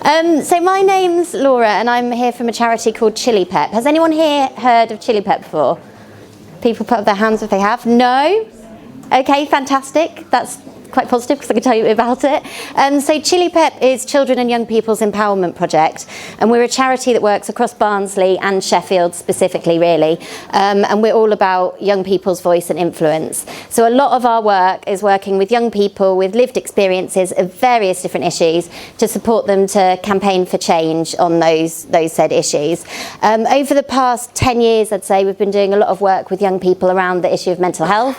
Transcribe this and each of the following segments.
So my name's Laura and I'm here from a charity called Chilypep. Has anyone here heard of Chilypep before? People put up their hands if they have. No? Okay, fantastic. That's quite positive because I can tell you about it. So Chilypep is Children and Young People's Empowerment Project, and we're a charity that works across Barnsley and Sheffield specifically, really, and we're all about young people's voice and influence. So a lot of our work is working with young people with lived experiences of various different issues to support them to campaign for change on those said issues. Over the past 10 years, I'd say, we've been doing a lot of work with young people around the issue of mental health.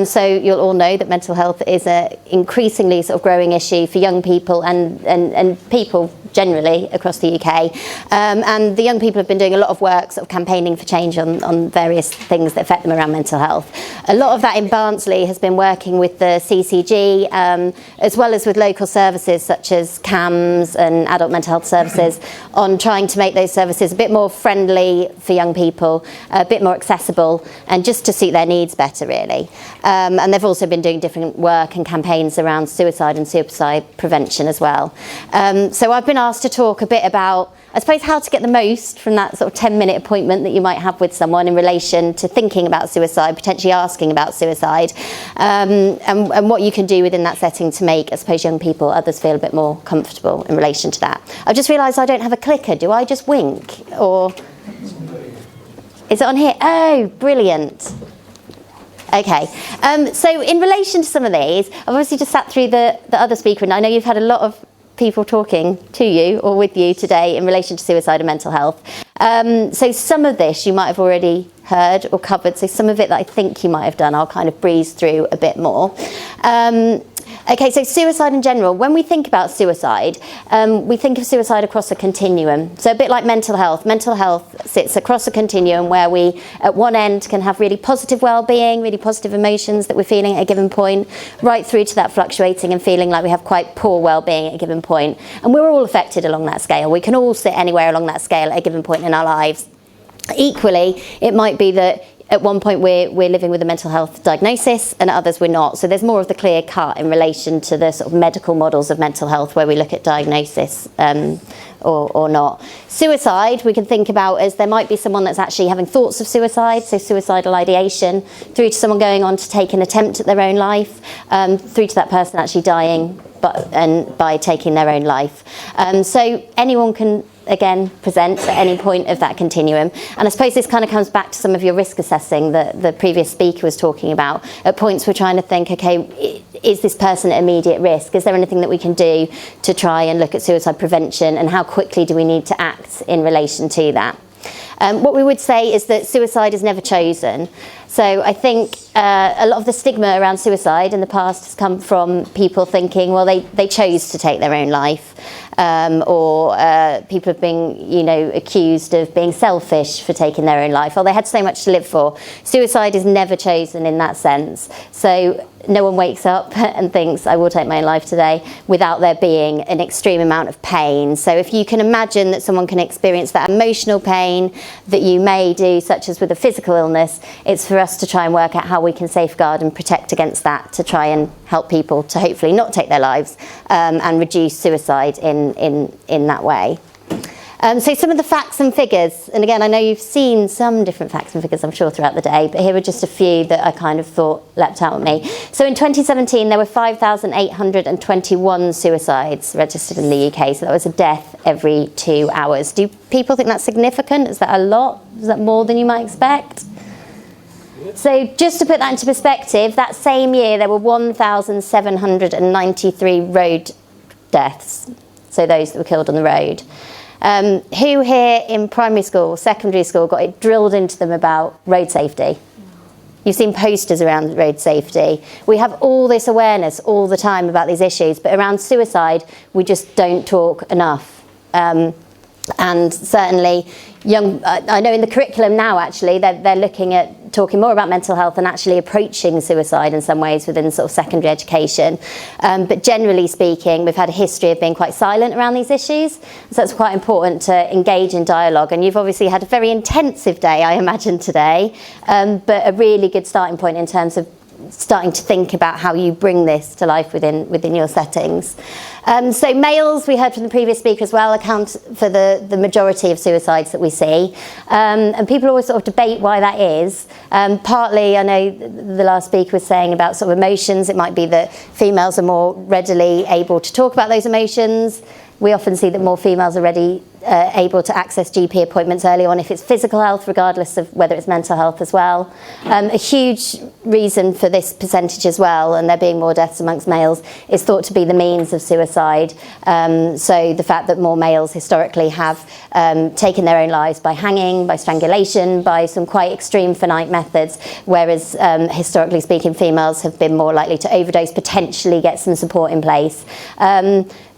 So you'll all know that mental health is a increasingly sort of growing issue for young people and people generally across the UK. And the young people have been doing a lot of work sort of campaigning for change on various things that affect them around mental health. A lot of that in Barnsley has been working with the CCG as well as with local services such as CAMS and adult mental health services on trying to make those services a bit more friendly for young people, a bit more accessible, and just to suit their needs better, really. And they've also been doing different work and campaigns around suicide and suicide prevention as well. So I've been asked to talk a bit about, I suppose, how to get the most from that sort of 10-minute appointment that you might have with someone in relation to thinking about suicide, potentially asking about suicide, and what you can do within that setting to make, I suppose, young people, others feel a bit more comfortable in relation to that. I've just realised I don't have a clicker. Do I just wink? Or is it on here? Oh, brilliant. Okay, so in relation to some of these, I've obviously just sat through the other speaker, and I know you've had a lot of people talking to you or with you today in relation to suicide and mental health. So some of this you might have already heard or covered, so some of it that I think you might have done, I'll kind of breeze through a bit more. Okay, so suicide in general, when we think about suicide, we think of suicide across a continuum. So a bit like mental health. Mental health sits across a continuum where we, at one end, can have really positive well-being, really positive emotions that we're feeling at a given point, right through to that fluctuating and feeling like we have quite poor well-being at a given point. And we're all affected along that scale. We can all sit anywhere along that scale at a given point in our lives. Equally, it might be that at one point we're living with a mental health diagnosis and at others we're not. So there's more of the clear cut in relation to the sort of medical models of mental health where we look at diagnosis or not. Suicide we can think about as there might be someone that's actually having thoughts of suicide, so suicidal ideation, through to someone going on to take an attempt at their own life, through to that person actually dying by taking their own life. So anyone can again present at any point of that continuum, and I suppose this kind of comes back to some of your risk assessing that the previous speaker was talking about. At points we're trying to think, okay, is this person at immediate risk? Is there anything that we can do to try and look at suicide prevention, and how quickly do we need to act in relation to that? What we would say is that suicide is never chosen. So I think a lot of the stigma around suicide in the past has come from people thinking, well, they chose to take their own life, or people have been, accused of being selfish for taking their own life, or they had so much to live for. Suicide is never chosen in that sense. So no one wakes up and thinks, I will take my own life today, without there being an extreme amount of pain. So if you can imagine that someone can experience that emotional pain that you may do, such as with a physical illness, it's for us to try and work out how we can safeguard and protect against that, to try and help people to hopefully not take their lives, and reduce suicide in that way. So some of the facts and figures, and again, I know you've seen some different facts and figures, I'm sure, throughout the day, but here are just a few that I kind of thought leapt out at me. So in 2017, there were 5,821 suicides registered in the UK, so that was a death every 2 hours. Do people think that's significant? Is that a lot? Is that more than you might expect? So just to put that into perspective, that same year there were 1,793 road deaths, so those that were killed on the road. Who here in primary school, secondary school, got it drilled into them about road safety? You've seen posters around road safety. We have all this awareness all the time about these issues, but around suicide, we just don't talk enough. And certainly, I know in the curriculum now, actually, they're looking at talking more about mental health and actually approaching suicide in some ways within sort of secondary education. But generally speaking, we've had a history of being quite silent around these issues. So it's quite important to engage in dialogue. And you've obviously had a very intensive day, I imagine, today, but a really good starting point in terms of starting to think about how you bring this to life within your settings. So males, we heard from the previous speaker as well, account for the majority of suicides that we see. And people always sort of debate why that is. Partly, I know the last speaker was saying about sort of emotions. It might be that females are more readily able to talk about those emotions. We often see that more females are ready, able to access GP appointments early on if it's physical health, regardless of whether it's mental health as well. A huge reason for this percentage as well, and there being more deaths amongst males, is thought to be the means of suicide. So the fact that more males historically have taken their own lives by hanging, by strangulation, by some quite extreme finite methods, whereas historically speaking, females have been more likely to overdose, potentially get some support in place.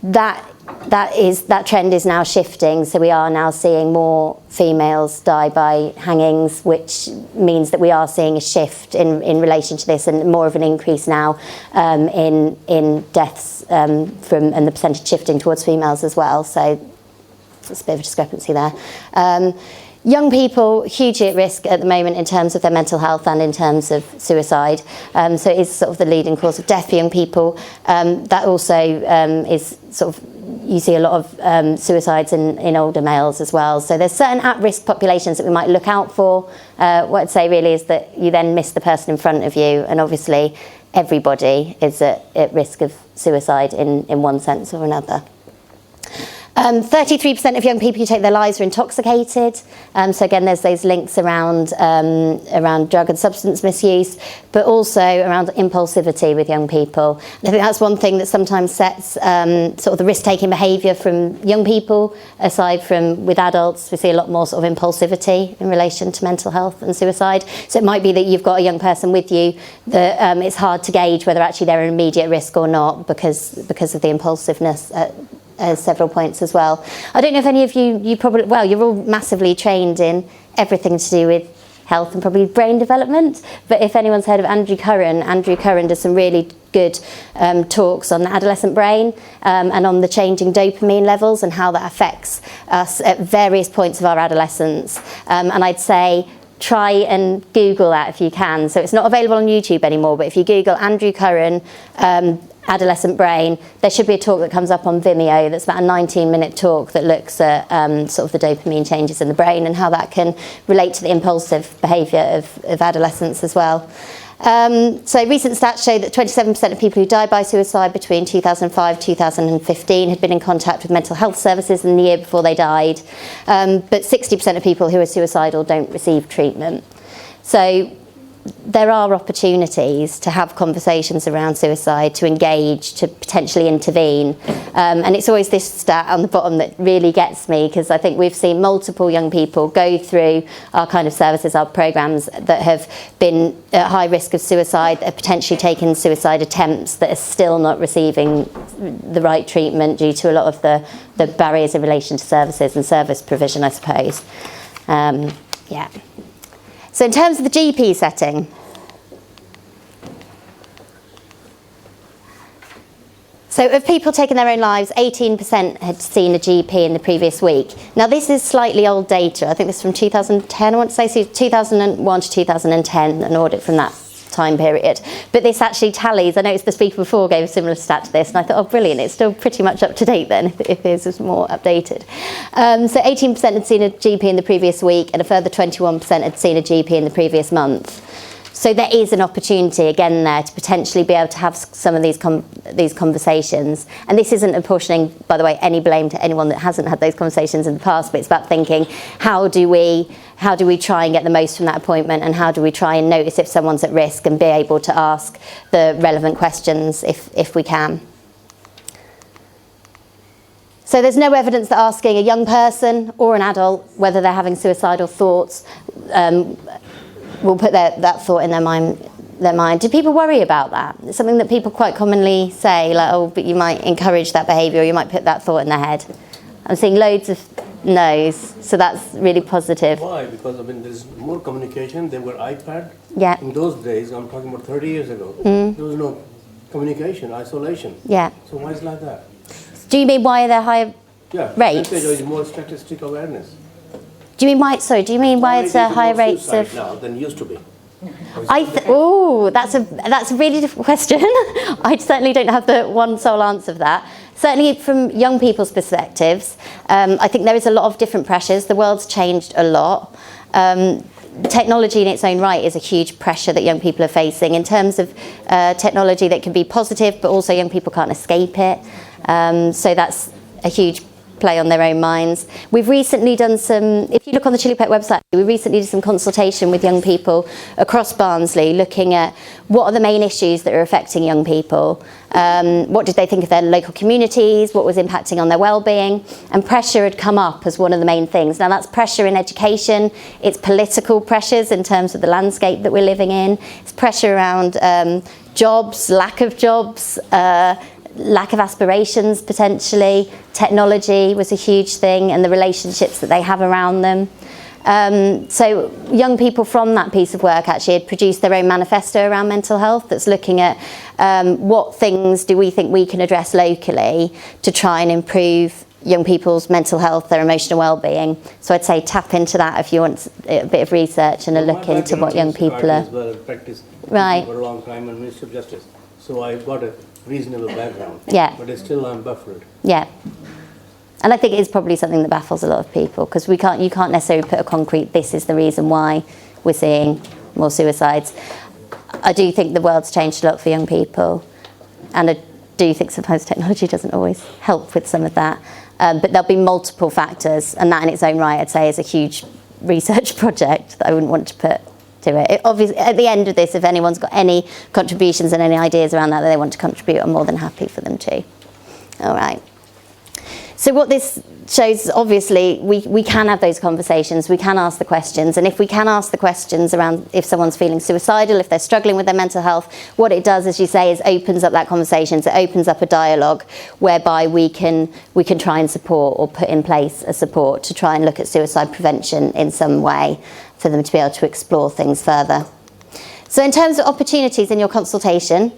That trend is now shifting, so we are now seeing more females die by hangings, which means that we are seeing a shift in relation to this, and more of an increase now in deaths and the percentage shifting towards females as well. So there's a bit of a discrepancy there. Young people, hugely at risk at the moment in terms of their mental health and in terms of suicide. So it is sort of the leading cause of death for young people. That also is sort of, you see a lot of suicides in older males as well. So there's certain at-risk populations that we might look out for. What I'd say really is that you then miss the person in front of you, and obviously everybody is at risk of suicide in one sense or another. 33% of young people who take their lives are intoxicated. So again, there's those links around drug and substance misuse, but also around impulsivity with young people. And I think that's one thing that sometimes sets sort of the risk-taking behaviour from young people, aside from with adults. We see a lot more sort of impulsivity in relation to mental health and suicide. So it might be that you've got a young person with you that it's hard to gauge whether actually they're an immediate risk or not because of the impulsiveness at several points as well. I don't know if any of you probably, well, you're all massively trained in everything to do with health and probably brain development, but if anyone's heard of Andrew Curran does some really good talks on the adolescent brain and on the changing dopamine levels and how that affects us at various points of our adolescence. And I'd say try and Google that if you can. So it's not available on YouTube anymore, but if you Google Andrew Curran adolescent brain, there should be a talk that comes up on Vimeo that's about a 19-minute talk that looks at sort of the dopamine changes in the brain and how that can relate to the impulsive behaviour of adolescents as well. So recent stats show that 27% of people who died by suicide between 2005 and 2015 had been in contact with mental health services in the year before they died, but 60% of people who are suicidal don't receive treatment. So there are opportunities to have conversations around suicide, to engage, to potentially intervene. And it's always this stat on the bottom that really gets me, because I think we've seen multiple young people go through our kind of services, our programmes, that have been at high risk of suicide, that have potentially taken suicide attempts, that are still not receiving the right treatment due to a lot of the barriers in relation to services and service provision, I suppose. Yeah. So in terms of the GP setting, so of people taking their own lives, 18% had seen a GP in the previous week. Now this is slightly old data. I think this is from 2010, I want to say, so 2001 to 2010, an audit from that time period. But this actually tallies. I noticed the speaker before gave a similar stat to this, and I thought, oh, brilliant, it's still pretty much up to date then, if this is more updated. So 18% had seen a GP in the previous week, and a further 21% had seen a GP in the previous month. So there is an opportunity again there to potentially be able to have some of these conversations. And this isn't apportioning, by the way, any blame to anyone that hasn't had those conversations in the past, but it's about thinking, how do we try and get the most from that appointment, and how do we try and notice if someone's at risk and be able to ask the relevant questions if we can. So there's no evidence that asking a young person or an adult whether they're having suicidal thoughts will put that thought in their mind. Do people worry about that? It's something that people quite commonly say, like, oh, but you might encourage that behaviour, or you might put that thought in their head. I'm seeing loads of no's, so that's really positive. Why? Because, I mean, there's more communication. There were iPad. Yeah. In those days, I'm talking about 30 years ago, there was no communication, isolation. Yeah. So why is it like that? Do you mean why are there higher rates? There is more statistic awareness. Do you mean why it's higher rates of... now than used to be? That's a really difficult question. I certainly don't have the one sole answer for that. Certainly from young people's perspectives, I think there is a lot of different pressures. The world's changed a lot. Technology in its own right is a huge pressure that young people are facing in terms of technology that can be positive, but also young people can't escape it. So that's a huge play on their own minds. We've recently done some, if you look on the Chilypep website, we recently did some consultation with young people across Barnsley looking at what are the main issues that are affecting young people, what did they think of their local communities, what was impacting on their well-being, and pressure had come up as one of the main things. Now that's pressure in education, it's political pressures in terms of the landscape that we're living in, it's pressure around jobs, lack of jobs, lack of aspirations potentially. Technology was a huge thing and the relationships that they have around them. So young people from that piece of work actually had produced their own manifesto around mental health that's looking at what things do we think we can address locally to try and improve young people's mental health, their emotional well-being. So I'd say tap into that if you want a bit of research and a look into what young people are. Practice right. For a long time in Ministry of Justice. So I've got a reasonable background. Yeah. But still I'm baffled. Yeah. And I think it is probably something that baffles a lot of people because you can't necessarily put a concrete, this is the reason why we're seeing more suicides. I do think the world's changed a lot for young people, and I do think sometimes technology doesn't always help with some of that. But there'll be multiple factors, and that in its own right, I'd say, is a huge research project that I wouldn't want to put to it. Obviously, at the end of this, if anyone's got any contributions and any ideas around that they want to contribute, I'm more than happy for them to. All right. So what this shows is obviously we can have those conversations, we can ask the questions, and if we can ask the questions around if someone's feeling suicidal, if they're struggling with their mental health, what it does, as you say, is opens up that conversation, so it opens up a dialogue whereby we can try and support or put in place a support to try and look at suicide prevention in some way for them to be able to explore things further. So in terms of opportunities in your consultation,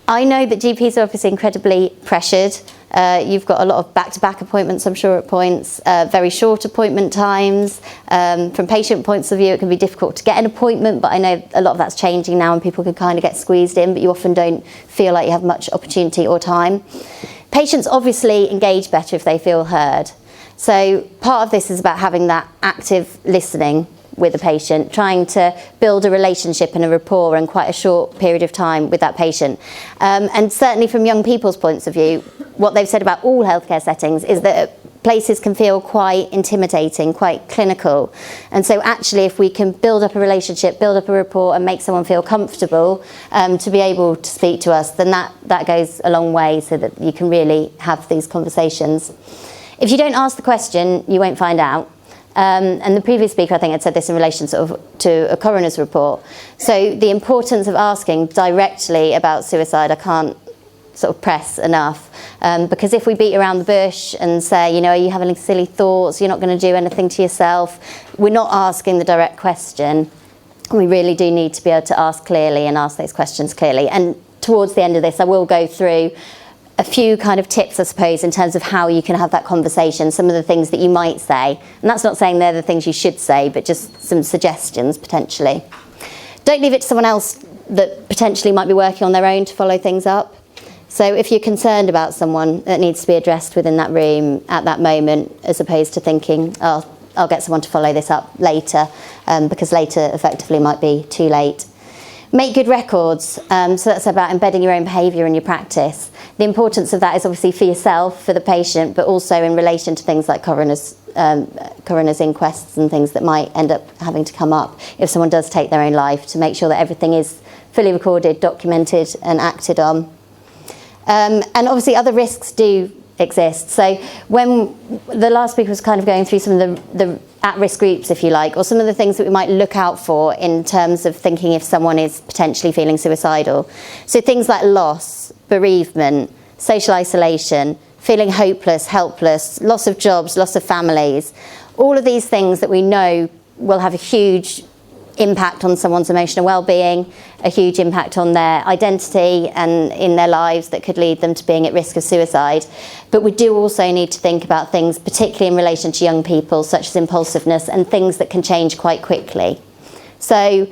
I know that GPs are obviously incredibly pressured. You've got a lot of back-to-back appointments, I'm sure, at points, very short appointment times. From patient points of view, it can be difficult to get an appointment, but I know a lot of that's changing now and people can kind of get squeezed in, but you often don't feel like you have much opportunity or time. Patients obviously engage better if they feel heard. So part of this is about having that active listening with the patient, trying to build a relationship and a rapport in quite a short period of time with that patient. And certainly from young people's points of view, what they've said about all healthcare settings is that places can feel quite intimidating, quite clinical. And so actually if we can build up a relationship, build up a rapport and make someone feel comfortable to be able to speak to us, then that goes a long way so that you can really have these conversations. If you don't ask the question, you won't find out. And the previous speaker, I think, had said this in relation to a coroner's report. So the importance of asking directly about suicide, I can't sort of press enough. Because if we beat around the bush and say, are you having silly thoughts, you're not going to do anything to yourself, we're not asking the direct question. We really do need to be able to ask clearly and ask those questions clearly. And towards the end of this, I will go through a few kind of tips, I suppose, in terms of how you can have that conversation, some of the things that you might say. And that's not saying they're the things you should say, but just some suggestions, potentially. Don't leave it to someone else that potentially might be working on their own to follow things up. So if you're concerned about someone that needs to be addressed within that room at that moment, as opposed to thinking, oh, I'll get someone to follow this up later, because later effectively might be too late. Make good records, so that's about embedding your own behaviour in your practice. The importance of that is obviously for yourself, for the patient, but also in relation to things like coroner's inquests and things that might end up having to come up if someone does take their own life, to make sure that everything is fully recorded, documented and acted on. And obviously other risks do exist. So when the last speaker was kind of going through some of the at-risk groups, if you like, or some of the things that we might look out for in terms of thinking if someone is potentially feeling suicidal. So things like loss, bereavement, social isolation, feeling hopeless, helpless, loss of jobs, loss of families, all of these things that we know will have a huge impact on someone's emotional well-being, a huge impact on their identity and in their lives that could lead them to being at risk of suicide. But we do also need to think about things, particularly in relation to young people, such as impulsiveness and things that can change quite quickly. So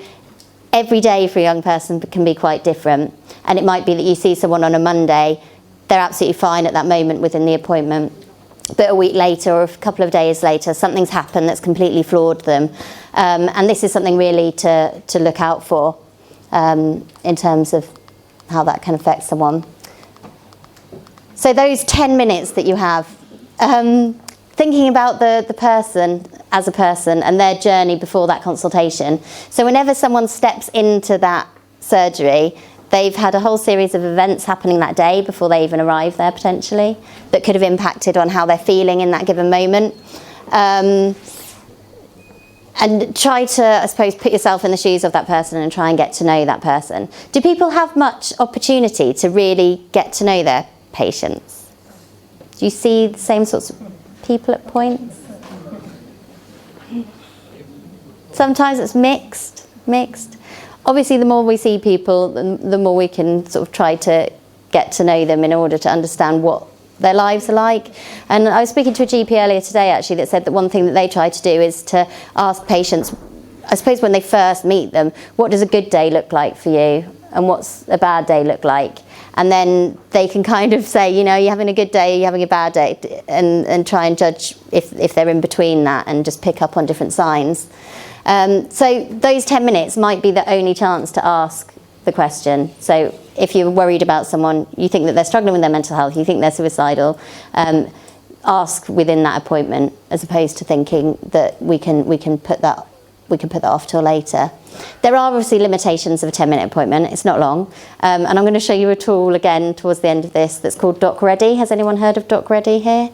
every day for a young person can be quite different. And it might be that you see someone on a Monday, they're absolutely fine at that moment within the appointment. But a week later or a couple of days later, something's happened that's completely floored them. And this is something really to look out for in terms of how that can affect someone. So those 10 minutes that you have, thinking about the person as a person and their journey before that consultation. So whenever someone steps into that surgery, they've had a whole series of events happening that day before they even arrive there potentially that could have impacted on how they're feeling in that given moment. And try to, I suppose, put yourself in the shoes of that person and try and get to know that person. Do people have much opportunity to really get to know their patients? Do you see the same sorts of people at points? Sometimes it's mixed. Obviously, the more we see people, the more we can sort of try to get to know them in order to understand what their lives are like. And I was speaking to a GP earlier today, actually, that said that one thing that they try to do is to ask patients, I suppose when they first meet them, what does a good day look like for you? And what's a bad day look like? And then they can kind of say, you know, you're having a good day, you're having a bad day, and try and judge if they're in between that and just pick up on different signs. So those 10 minutes might be the only chance to ask the question. So if you're worried about someone, you think that they're struggling with their mental health, you think they're suicidal, ask within that appointment, as opposed to thinking that we can put that off till later. There are obviously limitations of a 10-minute appointment. It's not long. And I'm going to show you a tool again towards the end of this that's called Doc Ready. Has anyone heard of Doc Ready here?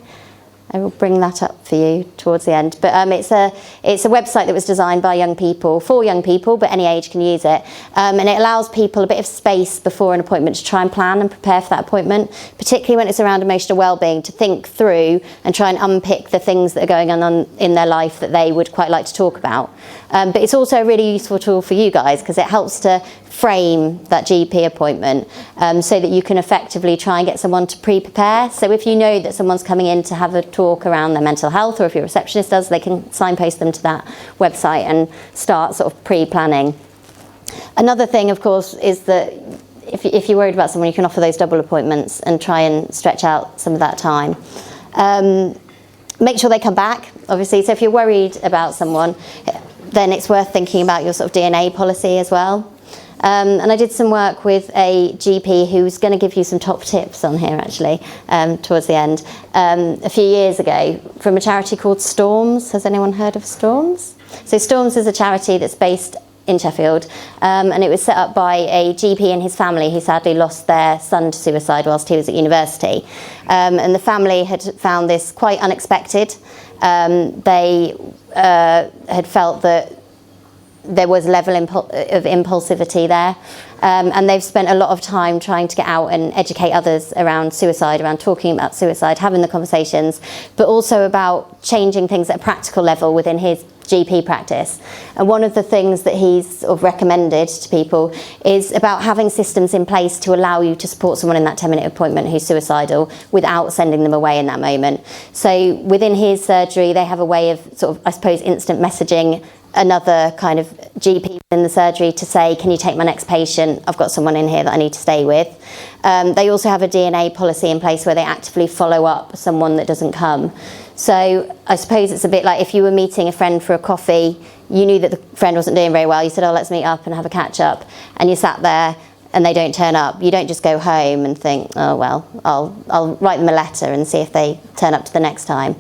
I will bring that up for you towards the end. But it's a website that was designed by young people, for young people, but any age can use it. And it allows people a bit of space before an appointment to try and plan and prepare for that appointment, particularly when it's around emotional well-being, to think through and try and unpick the things that are going on in their life that they would quite like to talk about. But it's also a really useful tool for you guys because it helps to frame that GP appointment so that you can effectively try and get someone to pre-prepare. So if you know that someone's coming in to have a talk around their mental health, or if your receptionist does, they can signpost them to that website and start sort of pre-planning. Another thing, of course, is that if you're worried about someone, you can offer those double appointments and try and stretch out some of that time. Make sure they come back, obviously. So if you're worried about someone, then it's worth thinking about your sort of DNA policy as well. And I did some work with a GP who's going to give you some top tips on here, actually, towards the end, a few years ago, from a charity called Storms. Has anyone heard of Storms? So Storms is a charity that's based in Sheffield, and it was set up by a GP and his family who sadly lost their son to suicide whilst he was at university. And the family had found this quite unexpected. They had felt that there was a level of impulsivity there, and they've spent a lot of time trying to get out and educate others around suicide, around talking about suicide, having the conversations, but also about changing things at a practical level within his GP practice. And one of the things that he's sort of recommended to people is about having systems in place to allow you to support someone in that 10-minute appointment who's suicidal without sending them away in that moment. So within his surgery, they have a way of sort of, I suppose, instant messaging another kind of GP in the surgery to say, can you take my next patient? I've got someone in here that I need to stay with. They also have a DNA policy in place where they actively follow up someone that doesn't come. So I suppose it's a bit like if you were meeting a friend for a coffee, you knew that the friend wasn't doing very well, you said, oh, let's meet up and have a catch up, and you sat there and they don't turn up. You don't just go home and think, oh, well, I'll write them a letter and see if they turn up to the next time.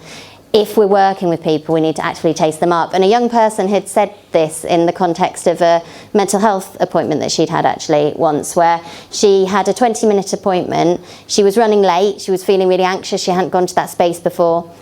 If we're working with people, we need to actively chase them up. And a young person had said this in the context of a mental health appointment that she'd had actually once, where she had a 20-minute appointment. She was running late. She was feeling really anxious. She hadn't gone to that space before.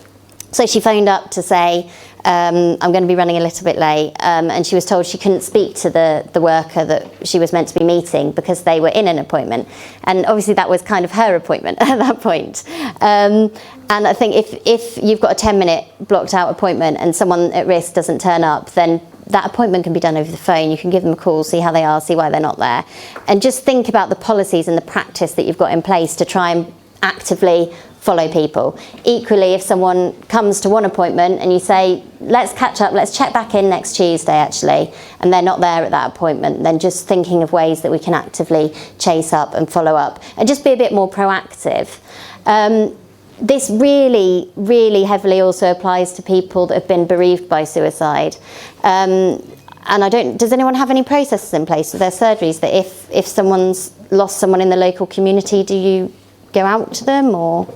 So she phoned up to say, I'm going to be running a little bit late. And she was told she couldn't speak to the worker that she was meant to be meeting because they were in an appointment. And obviously that was kind of her appointment at that point. And I think if you've got a 10-minute blocked out appointment and someone at risk doesn't turn up, then that appointment can be done over the phone. You can give them a call, see how they are, see why they're not there. And just think about the policies and the practice that you've got in place to try and actively follow people. Equally, if someone comes to one appointment and you say, let's catch up, let's check back in next Tuesday actually, and they're not there at that appointment, then just thinking of ways that we can actively chase up and follow up and just be a bit more proactive. This really, really heavily also applies to people that have been bereaved by suicide. And does anyone have any processes in place with their surgeries that if someone's lost someone in the local community, do you go out to them? Or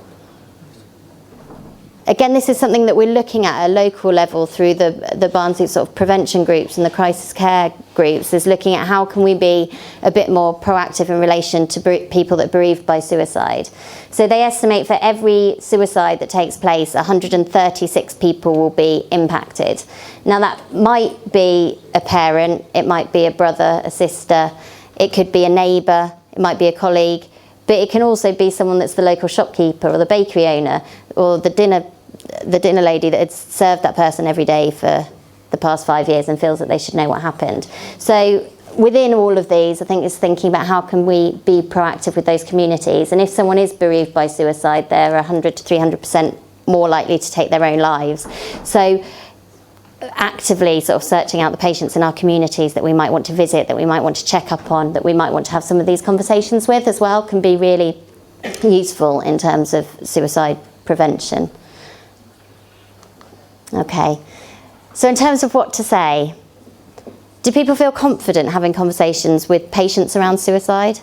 again, this is something that we're looking at a local level through the Barnsley sort of prevention groups and the crisis care groups, is looking at how can we be a bit more proactive in relation to people that are bereaved by suicide. So they estimate for every suicide that takes place, 136 people will be impacted. Now that might be a parent, it might be a brother, a sister, it could be a neighbour, it might be a colleague, but it can also be someone that's the local shopkeeper or the bakery owner or the dinner lady that had served that person every day for the past 5 years and feels that they should know what happened. So within all of these, I think it's thinking about how can we be proactive with those communities. And if someone is bereaved by suicide, they're 100 to 300% more likely to take their own lives. So actively sort of searching out the patients in our communities that we might want to visit, that we might want to check up on, that we might want to have some of these conversations with as well, can be really useful in terms of suicide prevention. Okay, so in terms of what to say, do people feel confident having conversations with patients around suicide?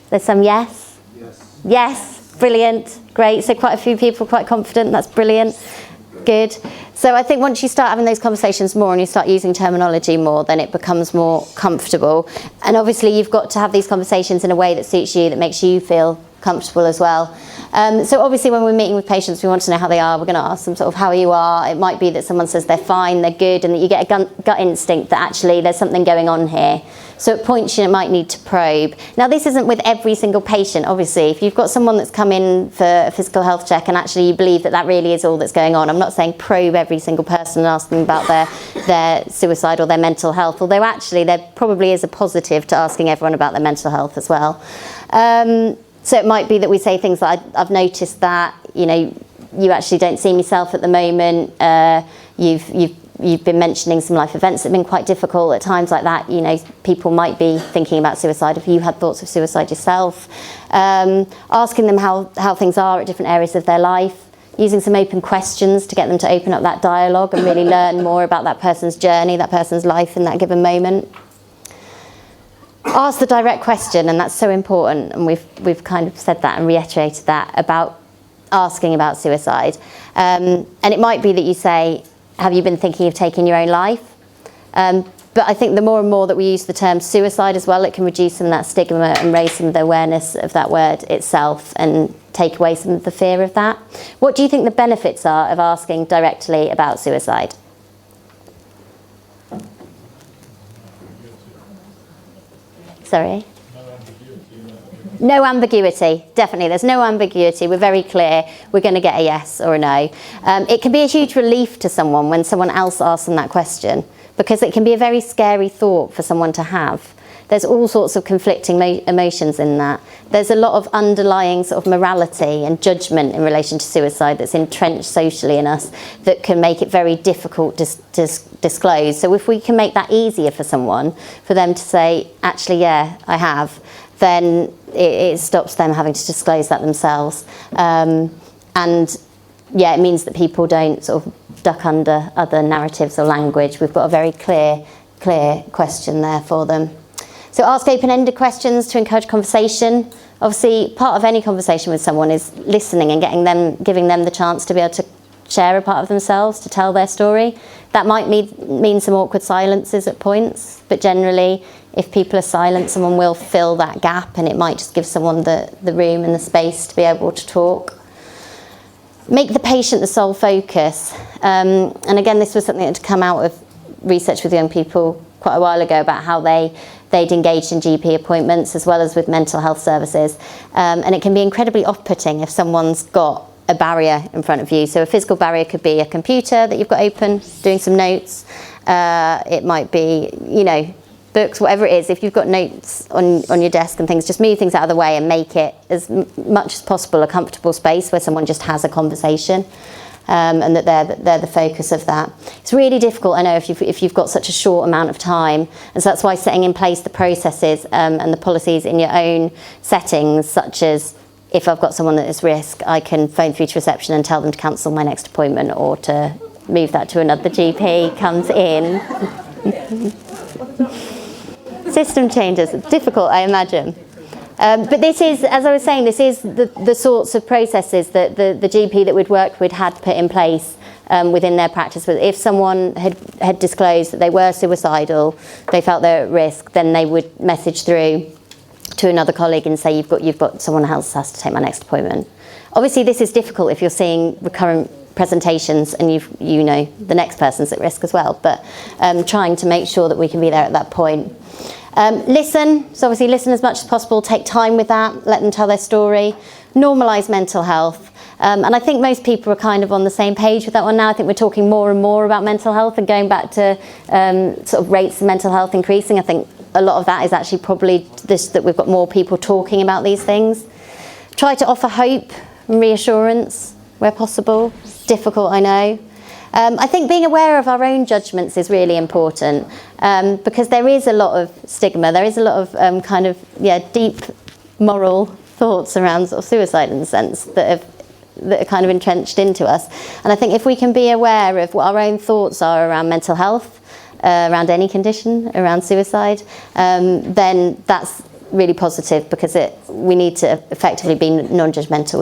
There's some yes? Yes. Yes, brilliant, great. So quite a few people quite confident, that's brilliant. Good. So I think once you start having those conversations more and you start using terminology more, then it becomes more comfortable. And obviously you've got to have these conversations in a way that suits you, that makes you feel comfortable as well. So obviously when we're meeting with patients, we want to know how they are. We're going to ask them sort of how you are. It might be that someone says they're fine, they're good, and that you get a gut instinct that actually there's something going on here. So at points you might need to probe. Now this isn't with every single patient, obviously. If you've got someone that's come in for a physical health check and actually you believe that that really is all that's going on, I'm not saying probe every single person and ask them about their suicide or their mental health, although actually there probably is a positive to asking everyone about their mental health as well. So it might be that we say things like, I've noticed that, you know, you actually don't see yourself at the moment, you've been mentioning some life events that have been quite difficult. At times like that, you know, people might be thinking about suicide. Have you had thoughts of suicide yourself? Asking them how things are at different areas of their life, using some open questions to get them to open up that dialogue and really learn more about that person's journey, that person's life in that given moment. Ask the direct question, and that's so important, and we've kind of said that and reiterated that about asking about suicide. And it might be that you say, have you been thinking of taking your own life? But I think the more and more that we use the term suicide as well, it can reduce some of that stigma and raise some of the awareness of that word itself and take away some of the fear of that. What do you think the benefits are of asking directly about suicide? Sorry? No ambiguity, definitely. There's no ambiguity. We're very clear. We're going to get a yes or a no. It can be a huge relief to someone when someone else asks them that question, because it can be a very scary thought for someone to have. There's all sorts of conflicting emotions in that. There's a lot of underlying sort of morality and judgment in relation to suicide that's entrenched socially in us that can make it very difficult to disclose. So if we can make that easier for someone, for them to say, actually, yeah, I have, then it stops them having to disclose that themselves. And yeah, it means that people don't sort of duck under other narratives or language. We've got a very clear question there for them. So ask open-ended questions to encourage conversation. Obviously, part of any conversation with someone is listening and giving them the chance to be able to share a part of themselves, to tell their story. That might mean some awkward silences at points, but generally, if people are silent, someone will fill that gap, and it might just give someone the room and the space to be able to talk. Make the patient the sole focus. And again, this was something that had come out of research with young people quite a while ago about how they'd engaged in GP appointments as well as with mental health services. And it can be incredibly off-putting if someone's got a barrier in front of you. So a physical barrier could be a computer that you've got open, doing some notes. It might be, you know, books, whatever it is, if you've got notes on your desk and things, just move things out of the way and make it as much as possible a comfortable space where someone just has a conversation, and that they're the focus of that. It's really difficult, I know, if you've got such a short amount of time, and so that's why setting in place the processes and the policies in your own settings, such as if I've got someone at risk, I can phone through to reception and tell them to cancel my next appointment or to move that to another GP comes in. System changes, it's difficult, I imagine. But this is, as I was saying, this is the sorts of processes that the GP that we'd worked with had put in place within their practice. If someone had disclosed that they were suicidal, they felt they were at risk, then they would message through to another colleague and say, you've got someone else has to take my next appointment. Obviously, this is difficult if you're seeing recurrent presentations and you know the next person's at risk as well, but trying to make sure that we can be there at that point. Listen, so obviously listen as much as possible, take time with that, let them tell their story, normalise mental health. And I think most people are kind of on the same page with that one now. I think we're talking more and more about mental health and going back to sort of rates of mental health increasing. I think a lot of that is actually probably this, that we've got more people talking about these things. Try to offer hope and reassurance where possible. It's difficult, I know. I think being aware of our own judgments is really important, because there is a lot of stigma, there is a lot of kind of deep moral thoughts around sort of suicide in a sense that are kind of entrenched into us. And I think if we can be aware of what our own thoughts are around mental health, around any condition, around suicide, then that's really positive, because we need to effectively be non-judgmental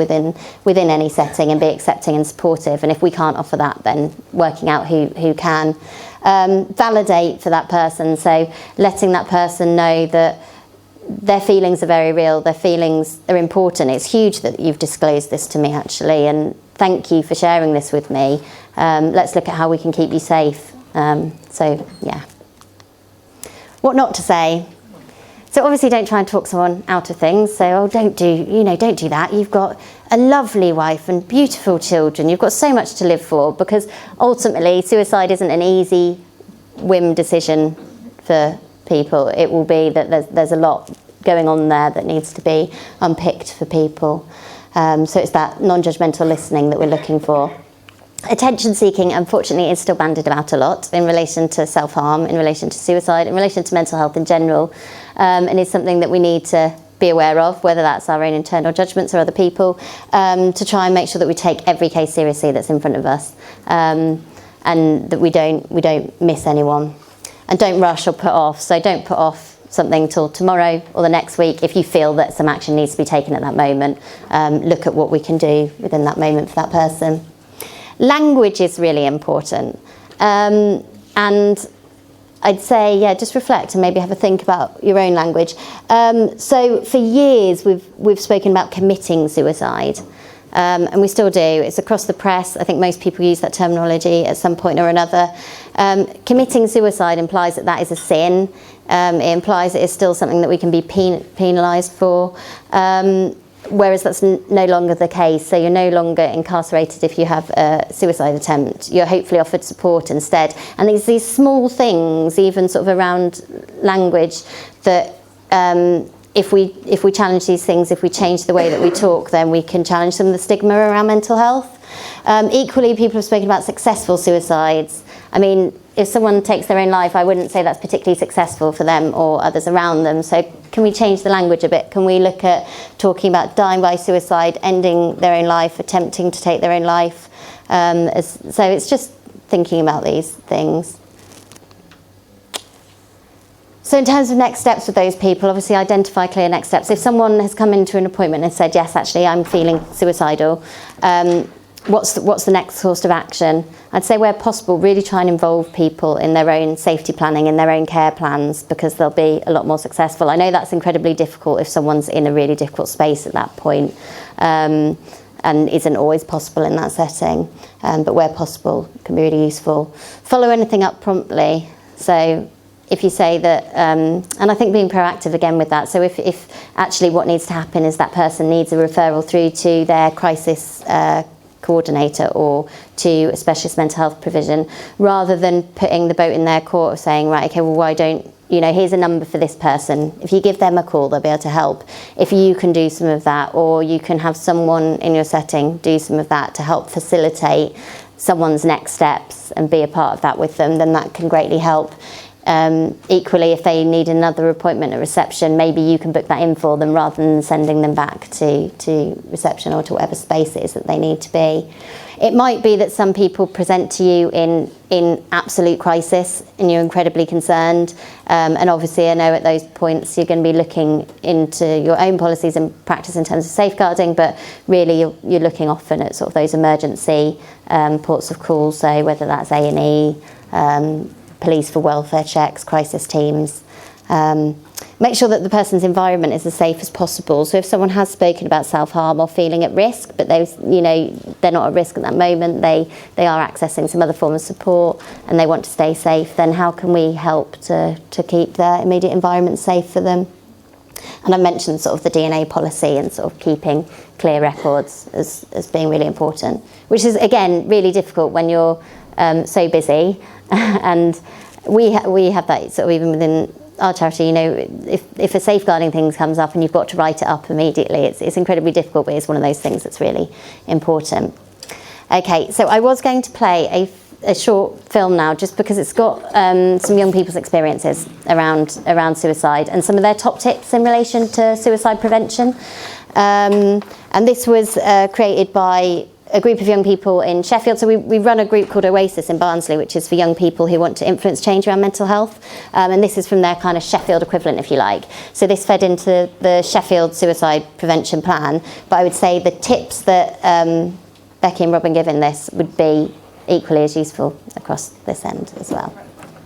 within any setting and be accepting and supportive. And if we can't offer that, then working out who can. Validate for that person, so letting that person know that their feelings are very real, their feelings are important. It's huge that you've disclosed this to me, actually, and thank you for sharing this with me. Let's look at how we can keep you safe. So yeah. What not to say? So obviously don't try and talk someone out of things. So, don't do that. You've got a lovely wife and beautiful children. You've got so much to live for, because ultimately suicide isn't an easy whim decision for people. It will be that there's a lot going on there that needs to be unpicked for people. So it's that non-judgmental listening that we're looking for. Attention seeking, unfortunately, is still bandied about a lot in relation to self-harm, in relation to suicide, in relation to mental health in general, and is something that we need to be aware of, whether that's our own internal judgments or other people, to try and make sure that we take every case seriously that's in front of us, and that we don't miss anyone, and don't rush or put off. So don't put off something till tomorrow or the next week. If you feel that some action needs to be taken at that moment, look at what we can do within that moment for that person. Language is really important, and I'd say, just reflect and maybe have a think about your own language. So for years we've spoken about committing suicide, and we still do. It's across the press. I think most people use that terminology at some point or another. Committing suicide implies that is a sin. It implies it is still something that we can be penalised for. Whereas that's no longer the case. So you're no longer incarcerated if you have a suicide attempt. You're hopefully offered support instead. And these small things, even sort of around language, that if we challenge these things, if we change the way that we talk, then we can challenge some of the stigma around mental health. Equally, people have spoken about successful suicides. I mean, if someone takes their own life, I wouldn't say that's particularly successful for them or others around them. So can we change the language a bit? Can we look at talking about dying by suicide, ending their own life, attempting to take their own life? So it's just thinking about these things. So in terms of next steps with those people, obviously identify clear next steps. If someone has come into an appointment and said, yes, actually, I'm feeling suicidal, what's the next course of action? I'd say where possible, really try and involve people in their own safety planning, in their own care plans, because they'll be a lot more successful. I know that's incredibly difficult if someone's in a really difficult space at that point, and isn't always possible in that setting, but where possible can be really useful. Follow anything up promptly. So if you say that, and I think being proactive again with that, so if actually what needs to happen is that person needs a referral through to their crisis coordinator or to a specialist mental health provision, rather than putting the boat in their court of saying, right, okay, well, why don't you know, here's a number for this person. If you give them a call, they'll be able to help. If you can do some of that, or you can have someone in your setting do some of that to help facilitate someone's next steps and be a part of that with them, then that can greatly help. Equally, if they need another appointment at reception, maybe you can book that in for them rather than sending them back to reception or to whatever space it is that they need to be. It might be that some people present to you in absolute crisis and you're incredibly concerned, and obviously I know at those points you're going to be looking into your own policies and practice in terms of safeguarding, but really you're looking often at sort of those emergency ports of call, so whether that's A&E, police for welfare checks, crisis teams. Make sure that the person's environment is as safe as possible. So if someone has spoken about self-harm or feeling at risk, but they're not at risk at that moment, they are accessing some other form of support and they want to stay safe, then how can we help to keep their immediate environment safe for them? And I mentioned sort of the DNA policy and sort of keeping clear records as being really important, which is, again, really difficult when you're so busy. And we have that sort of even within our charity, you know, if a safeguarding thing comes up and you've got to write it up immediately, it's incredibly difficult, but it's one of those things that's really important. Okay, so I was going to play a short film now, just because it's got some young people's experiences around suicide and some of their top tips in relation to suicide prevention. And this was created by a group of young people in Sheffield. So we run a group called Oasis in Barnsley, which is for young people who want to influence change around mental health. And this is from their kind of Sheffield equivalent, if you like. So this fed into the Sheffield suicide prevention plan. But I would say the tips that Becky and Robin give in this would be equally as useful across this end as well.